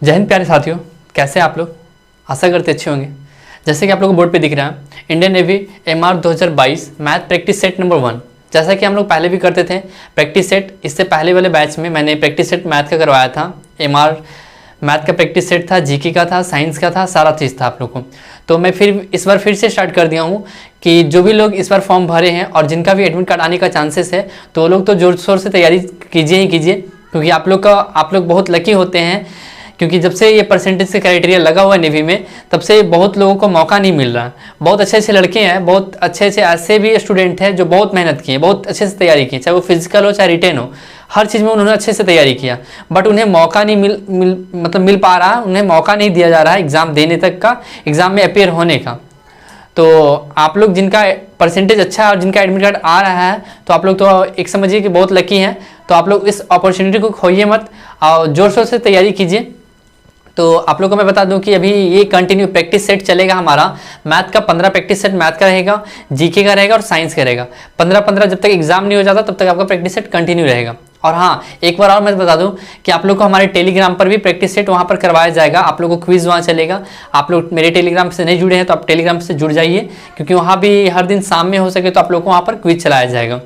जय हिंद प्यारे साथियों, कैसे हैं आप लोग। आशा करते अच्छे होंगे। जैसे कि आप लोगों को बोर्ड पे दिख रहा है, Indian navy MR 2022 math practice set number 1। जैसा कि हम लोग पहले भी करते थे प्रैक्टिस सेट, इससे पहले वाले बैच में मैंने प्रैक्टिस सेट मैथ का करवाया था। MR मैथ का प्रैक्टिस सेट था, GK का था, साइंस का था, सारा चीज़ था आप लोग को। तो मैं इस बार फिर से स्टार्ट कर दिया हूँ कि जो भी लोग इस बार फॉर्म भरे हैं और जिनका भी एडमिट कार्ड आने का चांसेस है, तो वो लोग तो जोर शोर से तैयारी कीजिए ही कीजिए, क्योंकि आप लोग बहुत लकी होते हैं। क्योंकि जब से ये परसेंटेज का क्राइटेरिया लगा हुआ है नेवी में, तब से बहुत लोगों को मौका नहीं मिल रहा। बहुत अच्छे अच्छे लड़के हैं, बहुत अच्छे अच्छे ऐसे भी स्टूडेंट हैं जो बहुत मेहनत किए, बहुत अच्छे से तैयारी की, चाहे वो फिजिकल हो चाहे रिटेन हो, हर चीज़ में उन्होंने अच्छे से तैयारी किया। बट उन्हें मौका नहीं मिल पा रहा, उन्हें मौका नहीं दिया जा रहा है एग्ज़ाम देने तक का, एग्ज़ाम में अपेयर होने का। तो आप लोग जिनका परसेंटेज अच्छा है और जिनका एडमिट कार्ड आ रहा है, तो आप लोग तो एक समझिए कि बहुत लकी हैं। तो आप लोग इस अपॉर्चुनिटी को खोइए मत और जोर शोर से तैयारी कीजिए। तो आप लोगों को मैं बता दूं कि अभी ये कंटिन्यू प्रैक्टिस सेट चलेगा हमारा। मैथ का 15 प्रैक्टिस सेट मैथ का रहेगा, GK का रहेगा और साइंस का रहेगा। 15-15 जब तक एग्जाम नहीं हो जाता तब तक आपका प्रैक्टिस सेट कंटिन्यू रहेगा। और हाँ, एक बार और मैं बता दूं कि आप लोग को हमारे टेलीग्राम पर भी प्रैक्टिस सेट वहाँ पर करवाया जाएगा। आप लोगों को क्विज वहाँ चलेगा। आप लोग मेरे टेलीग्राम से नहीं जुड़े हैं तो आप टेलीग्राम से जुड़ जाइए, क्योंकि वहाँ भी हर दिन शाम में हो सके तो आप लोग को वहाँ पर क्विज चलाया जाएगा।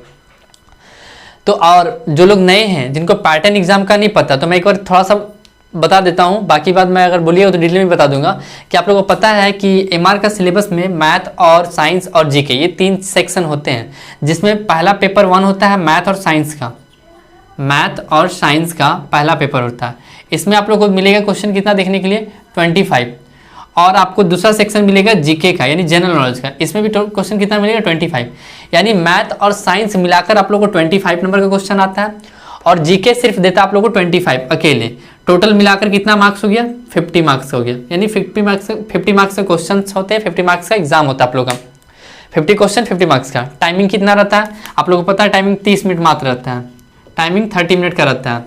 तो और जो लोग नए हैं, जिनको पैटर्न एग्जाम का नहीं पता, तो मैं एक बार थोड़ा सा बता देता हूँ। बाकी बात मैं अगर बोलिएगा तो डिटेल में बता दूंगा कि आप लोगों को पता है कि MR का सिलेबस में मैथ और साइंस और GK ये 3 सेक्शन होते हैं, जिसमें पहला पेपर 1 होता है मैथ और साइंस का। मैथ और साइंस का पहला पेपर होता है। इसमें आप लोगों को मिलेगा क्वेश्चन कितना देखने के लिए, 25। और आपको दूसरा सेक्शन मिलेगा GK का, यानी जनरल नॉलेज का। इसमें भी क्वेश्चन कितना मिलेगा, 25। यानी मैथ और साइंस मिलाकर आप लोग को 25 नंबर का क्वेश्चन आता है, और GK सिर्फ देता है आप लोग को 25 अकेले। टोटल मिलाकर कितना मार्क्स हो गया, 50 मार्क्स हो गया। यानी 50 मार्क्स का क्वेश्चन होते हैं, 50 मार्क्स का एग्जाम होता है आप लोग का। 50 क्वेश्चन 50 मार्क्स का। टाइमिंग कितना रहता है आप लोगों को पता है, टाइमिंग 30 मिनट मात्र रहता है, टाइमिंग 30 मिनट का रहता है।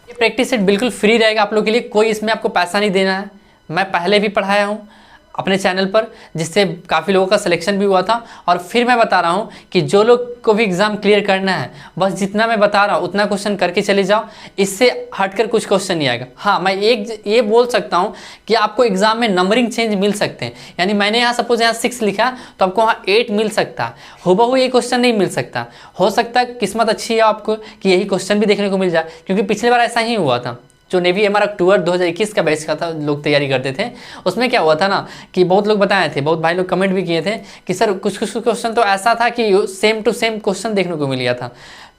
ये प्रैक्टिस सेट बिल्कुल फ्री रहेगा आप लोग के लिए, कोई इसमें आपको पैसा नहीं देना है। मैं पहले भी पढ़ाया हूँ अपने चैनल पर, जिससे काफ़ी लोगों का सिलेक्शन भी हुआ था। और फिर मैं बता रहा हूँ कि जो लोग को भी एग्ज़ाम क्लियर करना है, बस जितना मैं बता रहा हूँ उतना क्वेश्चन करके चले जाओ, इससे हटकर कुछ क्वेश्चन नहीं आएगा। हाँ, मैं ये बोल सकता हूँ कि आपको एग्जाम में नंबरिंग चेंज मिल सकते हैं। यानी मैंने यहाँ सपोज यहाँ 6 लिखा तो आपको वहाँ 8 मिल सकता है, हूबहू ये क्वेश्चन नहीं मिल सकता। हो सकता है किस्मत अच्छी है आपको कि यही क्वेश्चन भी देखने को मिल जाए, क्योंकि पिछली बार ऐसा ही हुआ था। जो नेवी MR अक्टूबर 2021 का बैच का था, लोग तैयारी करते थे, उसमें क्या हुआ था ना कि बहुत लोग बताए थे, बहुत भाई लोग कमेंट भी किए थे कि सर कुछ क्वेश्चन तो ऐसा था कि सेम टू सेम क्वेश्चन देखने को मिल गया था।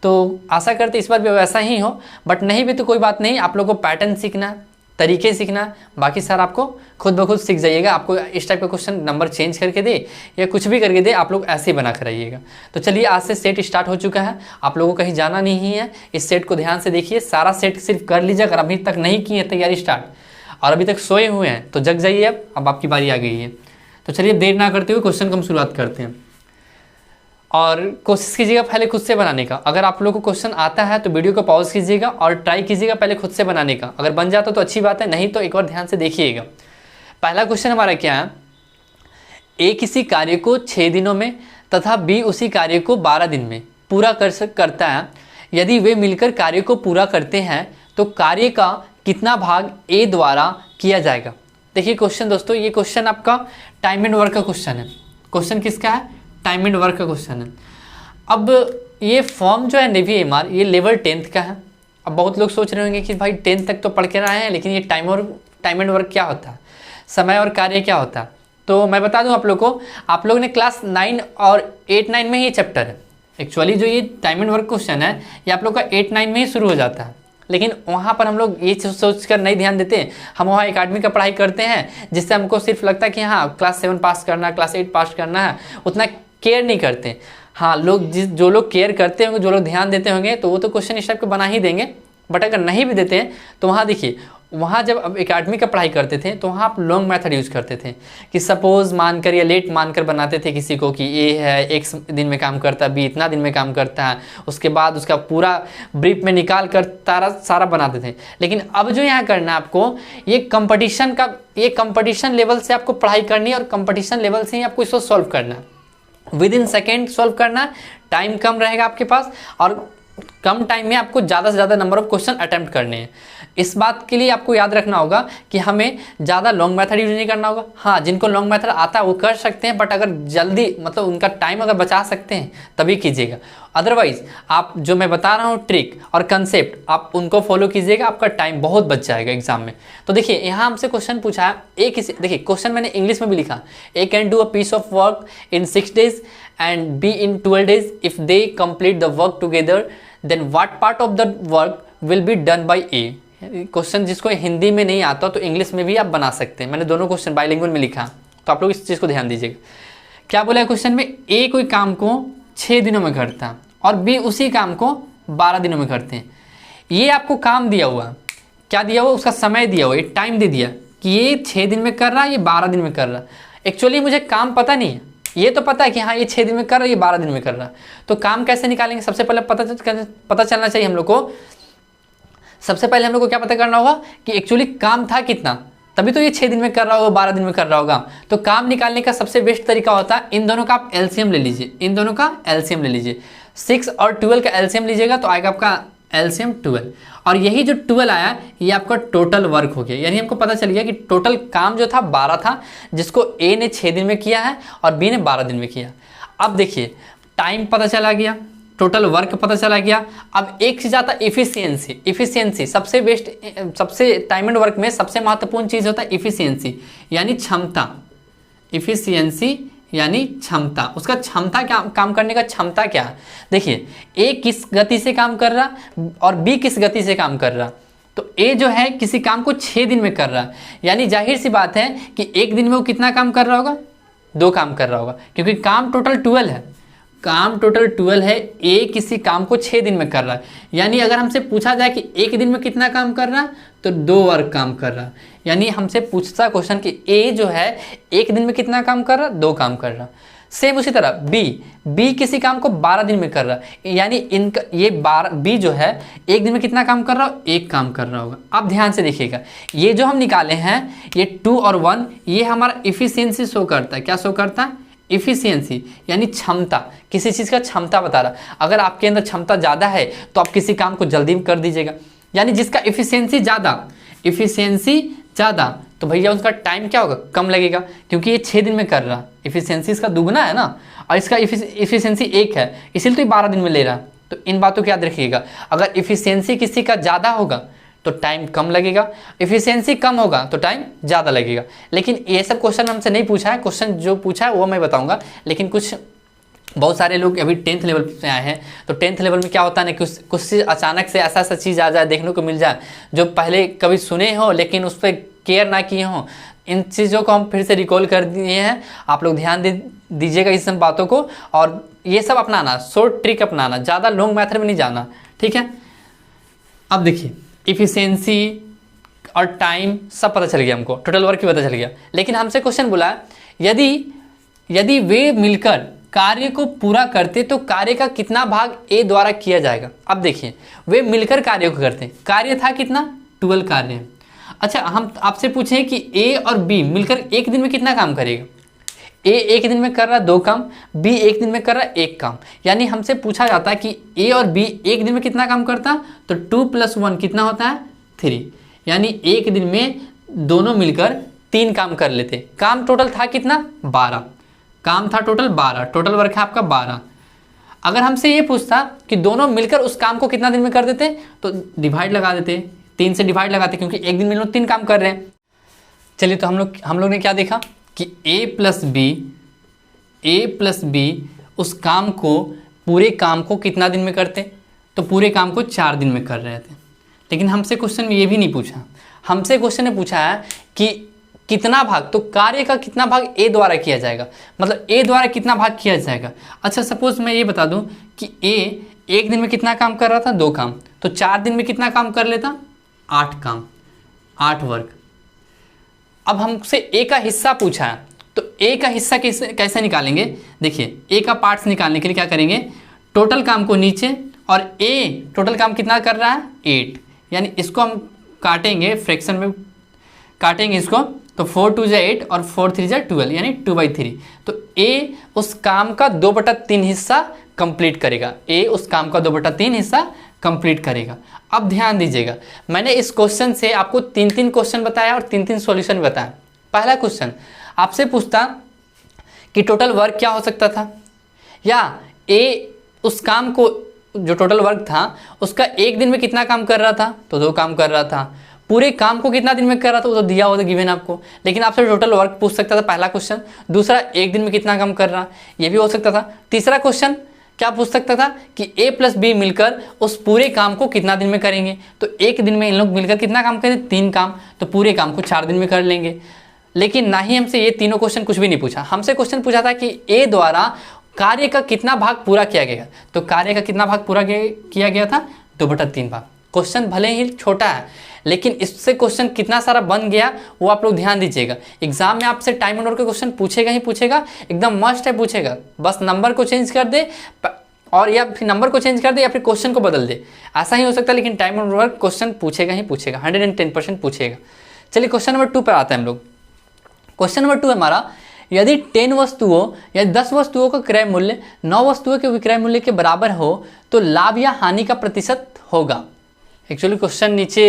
तो आशा करते इस बार भी वैसा ही हो, बट नहीं भी तो कोई बात नहीं। आप लोगों को पैटर्न सीखना, तरीके सीखना, बाकी सर आपको खुद ब खुद सीख जाइएगा। आपको इस टाइप का क्वेश्चन नंबर चेंज करके दे या कुछ भी करके दे, आप लोग ऐसे ही बना कर आइएगा। तो चलिए, आज से सेट स्टार्ट हो चुका है, आप लोगों को कहीं जाना नहीं है। इस सेट को ध्यान से देखिए, सारा सेट सिर्फ कर लीजिए। अगर अभी तक नहीं की है तैयारी स्टार्ट और अभी तक सोए हुए हैं तो जग जाइए, अब आपकी बारी आ गई है। तो चलिए देर ना करते हुए क्वेश्चन को हम शुरुआत करते हैं। और कोशिश कीजिएगा पहले खुद से बनाने का। अगर आप लोगों को क्वेश्चन आता है तो वीडियो को पॉज कीजिएगा और ट्राई कीजिएगा पहले खुद से बनाने का। अगर बन जाता तो अच्छी बात है, नहीं तो एक बार ध्यान से देखिएगा। पहला क्वेश्चन हमारा क्या है, A किसी कार्य को 6 दिनों में तथा B उसी कार्य को 12 दिन में पूरा करता है। यदि वे मिलकर कार्य को पूरा करते हैं तो कार्य का कितना भाग A द्वारा किया जाएगा। देखिए क्वेश्चन दोस्तों, ये क्वेश्चन आपका टाइम एंड वर्क का क्वेश्चन है। क्वेश्चन किसका है, टाइम एंड वर्क का क्वेश्चन है। अब ये फॉर्म जो है नेवी MR, ये लेवल 10th का है। अब बहुत लोग सोच रहे होंगे कि भाई 10th तक तो पढ़ के रहे हैं, लेकिन ये टाइम एंड वर्क क्या होता है, समय और कार्य क्या होता है। तो मैं बता दूं आप लोग को, आप लोग ने क्लास 9 और 8-9 में ये चैप्टर है। एक्चुअली जो ये टाइम एंड वर्क क्वेश्चन है, ये आप लोग का 8-9 में ही शुरू हो जाता है, लेकिन वहाँ पर हम लोग ये सोच कर नहीं ध्यान देते। हम वहाँ एकेडमी का पढ़ाई करते हैं, जिससे हमको सिर्फ लगता है कि हाँ क्लास 7 पास करना है, क्लास 8 पास करना है, उतना केयर नहीं करते। हाँ, जो लोग केयर करते होंगे, जो लोग ध्यान देते होंगे, तो वो तो क्वेश्चन इस टाइप के बना ही देंगे। बट अगर नहीं भी देते हैं तो वहाँ देखिए, वहाँ जब अब एकेडमी का पढ़ाई करते थे तो वहाँ आप लॉन्ग मेथड यूज़ करते थे कि सपोज मानकर या लेट मानकर बनाते थे किसी को कि ए है X दिन में काम करता है, B इतना दिन में काम करता है, उसके बाद उसका पूरा ब्रीफ में निकाल कर सारा बनाते थे। लेकिन अब जो यहाँ करना है आपको, ये कंपटीशन लेवल से आपको पढ़ाई करनी है और कंपटीशन लेवल से ही आपको इसको सॉल्व करना है। विद इन सेकेंड सॉल्व करना है, टाइम कम रहेगा आपके पास और कम टाइम में आपको ज़्यादा से ज़्यादा नंबर ऑफ क्वेश्चन अटेम्प्ट करने हैं। इस बात के लिए आपको याद रखना होगा कि हमें ज़्यादा लॉन्ग मेथड यूज नहीं करना होगा। हाँ, जिनको लॉन्ग मेथड आता है वो कर सकते हैं, बट अगर जल्दी मतलब उनका टाइम अगर बचा सकते हैं तभी कीजिएगा। अदरवाइज आप जो मैं बता रहा हूँ ट्रिक और कंसेप्ट आप उनको फॉलो कीजिएगा, आपका टाइम बहुत बच जाएगा एग्जाम में। तो देखिए यहाँ हमसे क्वेश्चन पूछा है, ए किसी, देखिए क्वेश्चन मैंने इंग्लिश में भी लिखा, A can do a piece of work in 6 days and B in 12 days. If they complete the work together, then what part of the work will be done by A? Question जिसको हिंदी में नहीं आता तो English में भी आप बना सकते हैं। मैंने दोनों क्वेश्चन बाइलिंगुअल में लिखा, तो आप लोग इस चीज़ को ध्यान दीजिएगा। क्या बोला है क्वेश्चन में, ए कोई काम को 6 दिनों में करता है और बी उसी काम को 12 दिनों में करते हैं। ये आपको काम दिया हुआ, क्या दिया हुआ, उसका समय दिया हुआ, एक टाइम दे दिया कि ये 6 दिन में कर रहा है, ये 12 दिन में कर रहा है। एक्चुअली मुझे काम पता नहीं है, ये तो पता है कि हाँ ये 6 दिन में कर रहा है, ये 12 दिन में कर रहा है। तो काम कैसे निकालेंगे, सबसे पहले पता चलना चाहिए हम लोग को। सबसे पहले हम लोग को क्या पता करना होगा कि एक्चुअली काम था कितना, तभी तो ये 6 दिन में कर रहा होगा, 12 दिन में कर रहा होगा। तो काम निकालने का सबसे बेस्ट तरीका होता है, इन दोनों का आप एलसीएम ले लीजिए, इन दोनों का एलसीएम ले लीजिए। 6 और 12 का एलसीएम लीजिएगा तो आएगा आपका एलसीएम 12, और यही जो 12 आया ये आपका टोटल वर्क हो गया। यानी हमको पता चल गया कि टोटल काम जो था 12 था, जिसको ए ने 6 दिन में किया है और बी ने 12 दिन में किया। अब देखिए टाइम पता चला गया, टोटल वर्क पता चला गया। अब एक चीज़ आता है इफिशियंसी। इफिशियंसी सबसे बेस्ट, सबसे टाइम एंड वर्क में सबसे महत्वपूर्ण चीज़ होता है इफिशियंसी, यानी क्षमता। इफिशियंसी यानी क्षमता, उसका क्षमता क्या, काम करने का क्षमता क्या है। देखिए ए किस गति से काम कर रहा और बी किस गति से काम कर रहा। तो ए जो है किसी काम को 6 दिन में कर रहा, यानी जाहिर सी बात है कि एक दिन में वो कितना काम कर रहा होगा, 2 काम कर रहा होगा, क्योंकि काम टोटल 12 है, काम टोटल 12 है। ए किसी काम को 6 दिन में कर रहा है, यानी अगर हमसे पूछा जाए कि एक दिन में कितना काम कर रहा तो 2 वर्क काम कर रहा। यानी हमसे पूछता क्वेश्चन कि ए जो है एक दिन में कितना काम कर रहा, 2 काम कर रहा। सेम उसी तरह बी किसी काम को 12 दिन में कर रहा, यानी इनका ये 12 बी जो है एक दिन में कितना काम कर रहा, 1 काम कर रहा होगा। अब ध्यान से देखिएगा, ये जो हम निकाले हैं ये 2 और 1, ये हमारा इफिशियंसी शो करता है। क्या शो करता है, इफिशियंसी यानी क्षमता, किसी चीज़ का क्षमता बता रहा। अगर आपके अंदर क्षमता ज़्यादा है तो आप किसी काम को जल्दी कर दीजिएगा, यानी जिसका इफिशियंसी ज़्यादा तो भैया उसका टाइम क्या होगा, कम लगेगा, क्योंकि ये 6 दिन में कर रहा। इफिशियंसी इसका दुगना है ना, और इसका इफिशियंसी 1 है, इसीलिए तो 12 दिन में ले रहा। तो इन बातों को याद रखिएगा, अगर इफिशियंसी किसी का ज़्यादा होगा तो टाइम कम लगेगा, इफिशियंसी कम होगा तो टाइम ज़्यादा लगेगा। लेकिन ये सब क्वेश्चन हमसे नहीं पूछा है, क्वेश्चन जो पूछा है वो मैं बताऊँगा। लेकिन कुछ बहुत सारे लोग अभी 10th लेवल पे आए हैं, तो 10th लेवल में क्या होता है ना, कुछ अचानक से ऐसा चीज़ आ जाए, देखने को मिल जाए जो पहले कभी सुने हो लेकिन उस पर केयर ना किए हों। इन चीज़ों को हम फिर से रिकॉल कर दिए हैं, आप लोग ध्यान दीजिएगा इस सब बातों को, और ये सब अपनाना, शॉर्ट ट्रिक अपनाना, ज़्यादा लॉन्ग मेथड में नहीं जाना, ठीक है। अब देखिए इफिशियंसी और टाइम सब पता चल गया, हमको टोटल वर्क भी पता चल गया। लेकिन हमसे क्वेश्चन बोला यदि वे मिलकर कार्य को पूरा करते तो कार्य का कितना भाग ए द्वारा किया जाएगा। अब देखिए वे मिलकर कार्य को करते, कार्य था कितना, 12 कार्य है। अच्छा, हम आपसे पूछें कि ए और बी मिलकर एक दिन में कितना काम करेगा। ए एक दिन में कर रहा 2 काम, बी एक दिन में कर रहा 1 काम। यानी हमसे पूछा जाता है कि ए और बी एक दिन में कितना काम करता, तो 2 + 1 कितना होता है, 3। यानी एक दिन में दोनों मिलकर 3 काम कर लेते। काम टोटल था कितना, 12 काम था, टोटल 12, टोटल वर्क है आपका 12। अगर हमसे ये पूछता कि दोनों मिलकर उस काम को कितना दिन में कर देते, तो डिवाइड लगा देते, 3 से डिवाइड लगाते, क्योंकि एक दिन में लोग 3 काम कर रहे हैं। चलिए, तो हम लोग ने क्या देखा कि ए प्लस बी उस काम को, पूरे काम को कितना दिन में करते, तो पूरे काम को 4 दिन में कर रहे थे। लेकिन हमसे क्वेश्चन में ये भी नहीं पूछा, हमसे क्वेश्चन ने पूछा है कि कितना भाग, तो कार्य का कितना भाग ए द्वारा किया जाएगा, मतलब ए द्वारा कितना भाग किया जाएगा। अच्छा, सपोज मैं ये बता दूं कि ए एक दिन में कितना काम कर रहा था, 2 काम, तो 4 दिन में कितना काम कर लेता, 8 काम, 8 वर्क। अब हमसे ए का हिस्सा पूछा है, तो ए का हिस्सा कैसे निकालेंगे। देखिए ए का पार्ट्स निकालने के लिए क्या करेंगे, टोटल काम को नीचे, और ए टोटल काम कितना कर रहा है, 8, यानी इसको हम काटेंगे, फ्रैक्शन में काटेंगे इसको, तो 4 2 = 8 और 4 3 = 12, यानी 2/3। तो ए उस काम का 2/3 हिस्सा कंप्लीट करेगा, ए उस काम का 2/3 हिस्सा कंप्लीट करेगा। अब ध्यान दीजिएगा, मैंने इस क्वेश्चन से आपको 3-3 क्वेश्चन बताया और 3-3 सॉल्यूशन बताया। पहला क्वेश्चन आपसे पूछता कि टोटल वर्क क्या हो सकता था, या ए उस काम को जो टोटल वर्क था उसका एक दिन में कितना काम कर रहा था, तो 2 काम कर रहा था। पूरे काम को कितना दिन में कर रहा था वो तो दिया हुआ था गिवन आपको, लेकिन आपसे टोटल वर्क पूछ सकता था, पहला क्वेश्चन। दूसरा, एक दिन में कितना काम कर रहा, ये भी हो सकता था। तीसरा क्वेश्चन क्या पूछ सकता था कि ए प्लस बी मिलकर उस पूरे काम को कितना दिन में करेंगे, तो एक दिन में इन लोग मिलकर कितना काम करें, 3 काम, तो पूरे काम को 4 दिन में कर लेंगे। लेकिन ना ही हमसे ये तीनों क्वेश्चन कुछ भी नहीं पूछा, हमसे क्वेश्चन पूछा था कि ए द्वारा कार्य का कितना भाग पूरा किया गया, तो कार्य का कितना भाग पूरा किया गया था, 2/3 भाग। क्वेश्चन भले ही छोटा है लेकिन इससे क्वेश्चन कितना सारा बन गया वो आप लोग ध्यान दीजिएगा। एग्जाम में आपसे टाइम एंड वर्क के क्वेश्चन पूछेगा ही पूछेगा, एकदम मस्ट है पूछेगा। बस नंबर को चेंज कर दे और या फिर नंबर को चेंज कर दे या फिर क्वेश्चन को बदल दे, ऐसा ही हो सकता है, लेकिन टाइम एंड वर्क क्वेश्चन पूछेगा ही पूछेगा, 110% पूछेगा। चलिए क्वेश्चन नंबर 2 पर आते हैं हम लोग। क्वेश्चन नंबर 2 है हमारा, यदि 10 वस्तुओं या 10 वस्तुओं का क्रय मूल्य 9 वस्तुओं के विक्रय मूल्य के बराबर हो तो लाभ या हानि का प्रतिशत होगा। एक्चुअली क्वेश्चन नीचे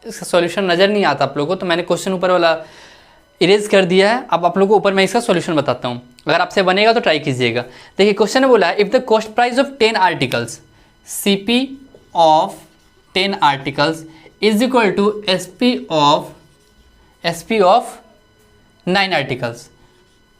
इसका सॉल्यूशन नज़र नहीं आता आप लोगों को, तो मैंने क्वेश्चन ऊपर वाला इरेज कर दिया है। अब आप लोगों को ऊपर मैं इसका सॉल्यूशन बताता हूँ, अगर आपसे बनेगा तो ट्राई कीजिएगा। देखिए क्वेश्चन ने बोला है, if the cost price of 10 articles CP of 10 articles is equal to SP of 9 articles,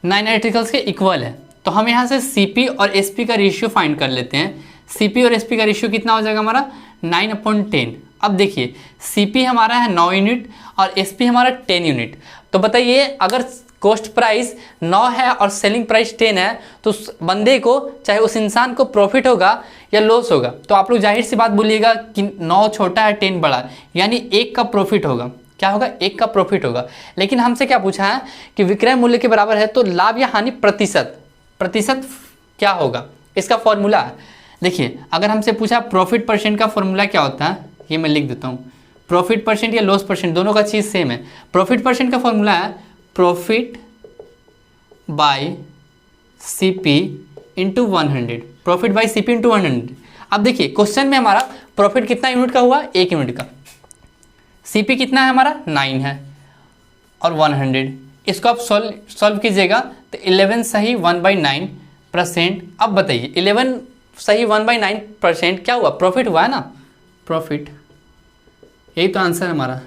9 articles के इक्वल है, तो हम यहाँ से CP और SP का रेशियो फाइंड कर लेते हैं। CP और SP का रेशियो कितना हो जाएगा हमारा, 9/10। अब देखिए CP हमारा है 9 यूनिट और SP हमारा 10 यूनिट, तो बताइए अगर कॉस्ट प्राइस 9 है और सेलिंग प्राइस 10 है तो उस बंदे को, चाहे उस इंसान को प्रॉफिट होगा या लॉस होगा, तो आप लोग जाहिर सी बात बोलिएगा कि 9 छोटा है 10 बड़ा, यानी 1 का प्रॉफिट होगा। क्या होगा, 1 का प्रॉफिट होगा। लेकिन हमसे क्या पूछा है कि विक्रय मूल्य के बराबर है तो लाभ या हानि प्रतिशत क्या होगा, इसका फॉर्मूला है। देखिए अगर हमसे पूछा प्रॉफिट परसेंट का फॉर्मूला क्या होता है, ये मैं लिख देता हूँ। प्रॉफिट परसेंट या लॉस परसेंट दोनों का चीज़ सेम है। प्रॉफिट परसेंट का फॉर्मूला है profit by CP into 100, profit by CP into 100। अब देखिए क्वेश्चन में हमारा प्रॉफिट कितना यूनिट का हुआ, 1 यूनिट का। CP कितना है हमारा, 9 है और 100। इसको आप सॉल्व कीजिएगा तो 11 सही 1/9%। अब बताइए 11 सही 1/9% क्या हुआ, प्रॉफिट हुआ है ना, प्रॉफिट। यही तो आंसर है हमारा,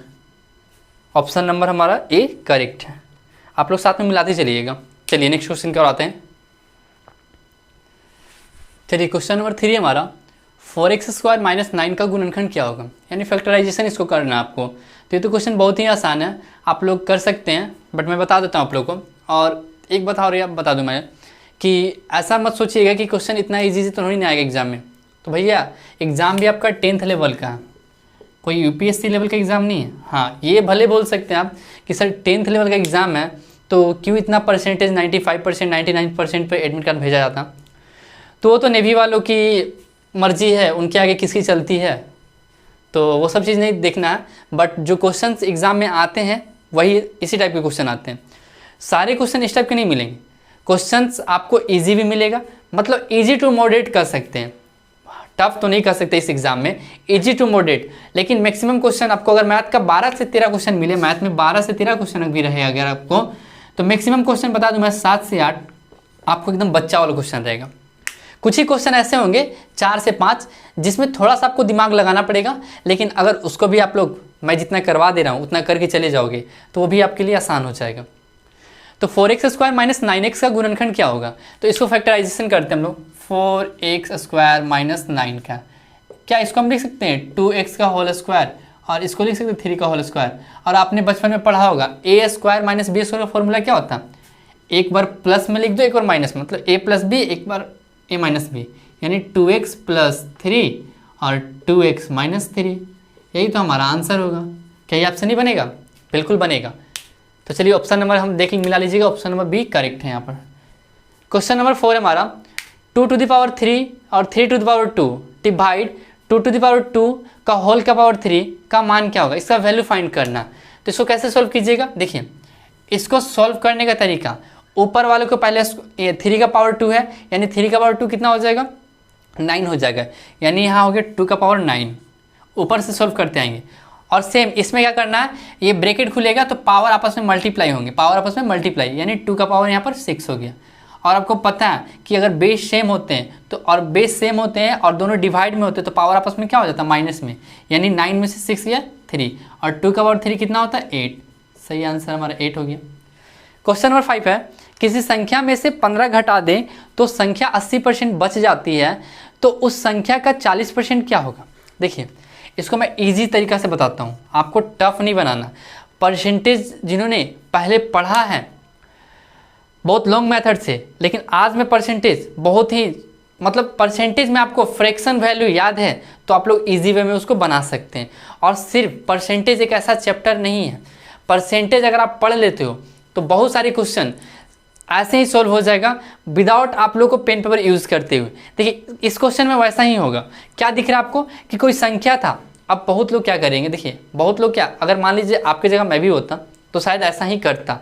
ऑप्शन नंबर हमारा A करेक्ट है। आप लोग साथ में मिलाते चलिएगा। चलिए नेक्स्ट क्वेश्चन की ओर आते हैं। चलिए क्वेश्चन नंबर 3 हमारा, 4x² - 9 का गुणनखंड क्या होगा, यानी फैक्टराइजेशन इसको करना है आपको। तो ये तो क्वेश्चन बहुत ही आसान है, आप लोग कर सकते हैं, बट मैं बता देता हूँ आप लोग को। और एक बात और बता दूँ मैं कि ऐसा मत सोचिएगा कि क्वेश्चन इतना ईजी तो नहीं आएगा एग्जाम में। तो भैया एग्ज़ाम भी आपका 10th लेवल का है, कोई UPSC लेवल का एग्ज़ाम नहीं है। हाँ ये भले बोल सकते हैं आप कि सर 10th लेवल का एग्ज़ाम है तो क्यों इतना परसेंटेज 95% 99% पे एडमिट कार्ड भेजा जाता, तो वो तो नेवी वालों की मर्जी है, उनके आगे किसकी चलती है, तो वो सब चीज़ नहीं देखना है। बट जो क्वेश्चंस एग्ज़ाम में आते हैं वही इसी टाइप के क्वेश्चन आते हैं। सारे क्वेश्चन इस टाइप के नहीं मिलेंगे, क्वेश्चंस आपको इजी भी मिलेगा, मतलब इजी टू मॉडरेट कर सकते हैं, टफ तो नहीं कर सकते इस एग्जाम में, इजी टू मॉडरेट। लेकिन मैक्सिमम क्वेश्चन आपको अगर मैथ का 12 से 13 क्वेश्चन मिले, मैथ में 12 से 13 क्वेश्चन भी रहे अगर आपको, तो मैक्सिमम क्वेश्चन बता दूं मैं 7 से 8 आपको एकदम बच्चा वाला क्वेश्चन रहेगा। कुछ ही क्वेश्चन ऐसे होंगे 4 से 5 जिसमें थोड़ा सा आपको दिमाग लगाना पड़ेगा, लेकिन अगर उसको भी आप लोग मैं जितना करवा दे रहा हूँ उतना करके चले जाओगे तो वो भी आपके लिए आसान हो जाएगा। तो 4x² - 9x का गुणनखंड क्या होगा, तो इसको फैक्टराइजेशन करते हैं हम लोग। 4x² - 9 का क्या, इसको हम लिख सकते हैं 2x का होल स्क्वायर और इसको लिख सकते हैं 3 का होल स्क्वायर। और आपने बचपन में पढ़ा होगा a² - b² का फॉर्मूला क्या होता है, एक बार प्लस में लिख दो एक बार माइनस में, मतलब a + b एक बार a - b, यानी 2x + 3 और 2x - 3। यही तो हमारा आंसर होगा। क्या ये आपसे नहीं बनेगा, बिल्कुल बनेगा। तो चलिए ऑप्शन नंबर हम देख मिला लीजिएगा, ऑप्शन नंबर B करेक्ट है यहाँ पर। क्वेश्चन नंबर 4 हमारा, 2⁵ और 3⁵2 डिवाइड 2⁵2 का होल का पावर 3 का मान क्या होगा, इसका वैल्यू फाइंड करना। तो इसको कैसे सॉल्व कीजिएगा, देखिए इसको सॉल्व करने का तरीका, ऊपर वाले को पहले 3 का पावर 2 है, यानी 3 का पावर 2 कितना हो जाएगा 9 हो जाएगा, यानी यहाँ हो गया 2 का पावर 9। ऊपर से सॉल्व करते आएंगे और सेम इसमें क्या करना है, ये ब्रैकेट खुलेगा तो पावर आपस में मल्टीप्लाई होंगे, पावर आपस में मल्टीप्लाई, यानी 2 का पावर यहाँ पर 6 हो गया। और आपको पता है कि अगर बेस सेम होते हैं तो, और बेस सेम होते हैं और दोनों डिवाइड में होते हैं तो पावर आपस में क्या हो जाता है, माइनस में, यानी 9 में से 6 गया 3 और 2 का पावर 3 कितना होता है 8। सही आंसर हमारा 8 हो गया। क्वेश्चन नंबर 5 है, किसी संख्या में से 15 घटा दें तो संख्या 80% बच जाती है, तो उस संख्या का 40% क्या होगा। देखिए इसको मैं इजी तरीका से बताता हूँ, आपको टफ नहीं बनाना। परसेंटेज जिन्होंने पहले पढ़ा है बहुत लॉन्ग मेथड से, लेकिन आज में परसेंटेज बहुत ही मतलब परसेंटेज में आपको फ्रैक्शन वैल्यू याद है तो आप लोग इजी वे में उसको बना सकते हैं। और सिर्फ परसेंटेज एक ऐसा चैप्टर नहीं है, परसेंटेज अगर आप पढ़ लेते हो तो बहुत सारे क्वेश्चन ऐसे ही सॉल्व हो जाएगा विदाउट आप लोग को पेन पेपर यूज़ करते हुए। देखिए इस क्वेश्चन में वैसा ही होगा। क्या दिख रहा है आपको कि कोई संख्या था, अब बहुत लोग क्या करेंगे, देखिए बहुत लोग क्या, अगर मान लीजिए आपकी जगह मैं भी होता तो शायद ऐसा ही करता।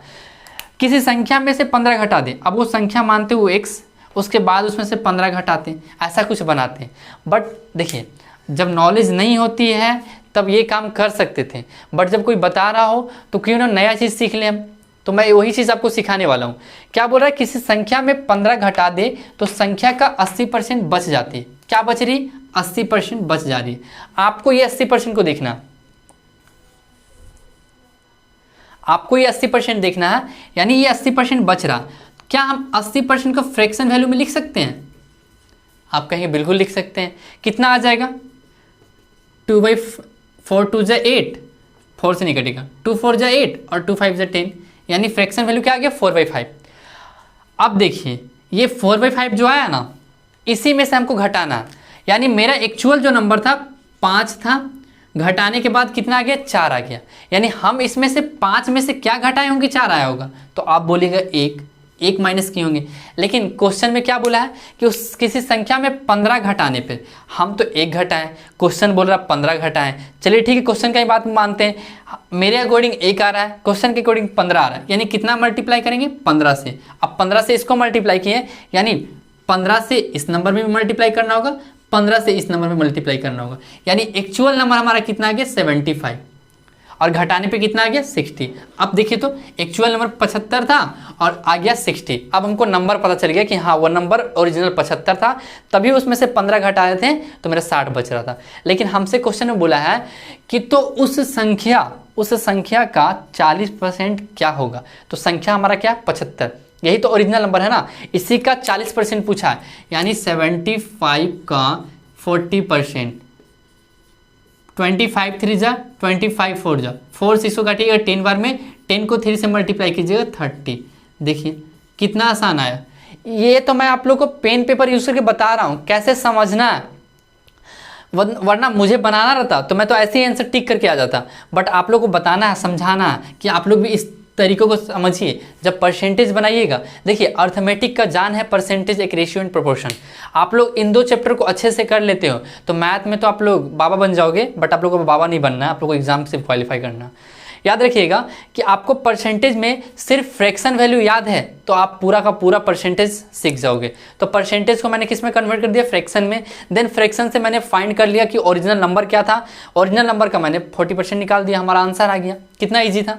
किसी संख्या में से 15 घटा दें, अब वो संख्या मानते हुए x, उसके बाद उसमें से 15 घटाते, ऐसा कुछ बनाते। बट देखिए जब नॉलेज नहीं होती है तब ये काम कर सकते थे, बट जब कोई बता रहा हो तो क्यों ना नया चीज़ सीख लें हम। तो मैं वही चीज़ आपको सिखाने वाला हूँ। क्या बोल रहा है, किसी संख्या में 15 घटा दे तो संख्या का 80% बच जाती है। क्या बच रही, 80% बच जा रही है। आपको ये 80% को देखना, आपको ये 80% देखना है, यानी ये 80% बच रहा। क्या हम 80% को फ्रैक्शन वैल्यू में लिख सकते हैं? आप कहेंगे बिल्कुल लिख सकते हैं। कितना आ जाएगा, 2/4 2 जा 8, 4 से नहीं कटेगा, 2 4 जा 8 और 2 5 जा 10, यानी फ्रैक्शन वैल्यू क्या आ गया 4/5। अब देखिए ये 4/5 जो आया ना, इसी में से हमको घटाना है। यानी मेरा एक्चुअल जो नंबर था 5 था, घटाने के बाद कितना आ गया 4 आ गया। यानी हम इसमें से 5 में से क्या घटाए होंगे, 4 आया होगा। तो आप बोलिएगा 1 माइनस किए होंगे। लेकिन क्वेश्चन में क्या बोला है कि उस किसी संख्या में 15 घटाने पे हम तो 1 घटाएं, क्वेश्चन बोल रहा है 15 घटाएं। चलिए ठीक है, क्वेश्चन का ही बात मानते हैं। मेरे अकॉर्डिंग 1 आ रहा है, क्वेश्चन के अकॉर्डिंग 15 आ रहा है, यानी कितना मल्टीप्लाई करेंगे 15 से। अब 15 से इसको मल्टीप्लाई किए, यानी 15 से इस नंबर में भी मल्टीप्लाई करना होगा, 15 से इस नंबर में मल्टीप्लाई करना होगा। यानी एक्चुअल नंबर हमारा कितना आ गया 75 और घटाने पे कितना आ गया 60। अब देखिए तो एक्चुअल नंबर 75 था और आ गया 60। अब हमको नंबर पता चल गया कि हाँ वो नंबर ओरिजिनल 75 था, तभी उसमें से 15 घटाए थे तो मेरा 60 बच रहा था। लेकिन हमसे क्वेश्चन में बोला है कि तो उस संख्या का 40% क्या होगा। तो संख्या हमारा क्या 75, यही तो ओरिजिनल नंबर है ना, इसी का 40% पूछा है, यानी 75 का 40%। 25 3 जा 25 4 जा 4 6 को काटिएगा 10 बार में, 10 को 3 से मल्टीप्लाई कीजिएगा 30। देखिए कितना आसान आया। ये तो मैं आप लोग को पेन पेपर यूज करके बता रहा हूँ कैसे समझना है, वरना मुझे बनाना रहता तो मैं तो ऐसे ही आंसर टिक करके आ जाता। बट आप लोग को बताना है, समझाना है कि आप लोग भी इस तरीकों को समझिए जब परसेंटेज बनाइएगा। देखिए अर्थमेटिक का जान है परसेंटेज, एक रेशियो एंड प्रोपोर्शन। आप लोग इन 2 चैप्टर को अच्छे से कर लेते हो तो मैथ में तो आप लोग बाबा बन जाओगे। बट आप लोगों को बाबा नहीं बनना है, आप लोग को एग्जाम से क्वालिफाई करना। याद रखिएगा कि आपको परसेंटेज में सिर्फ फ्रैक्शन वैल्यू याद है तो आप पूरा का पूरा परसेंटेज सीख जाओगे। तो परसेंटेज को मैंने किस में कन्वर्ट कर दिया, फ्रैक्शन में। देन फ्रैक्शन से मैंने फाइंड कर लिया कि ओरिजिनल नंबर क्या था, ओरिजिनल नंबर का मैंने 40% निकाल दिया, हमारा आंसर आ गया। कितना ईजी था।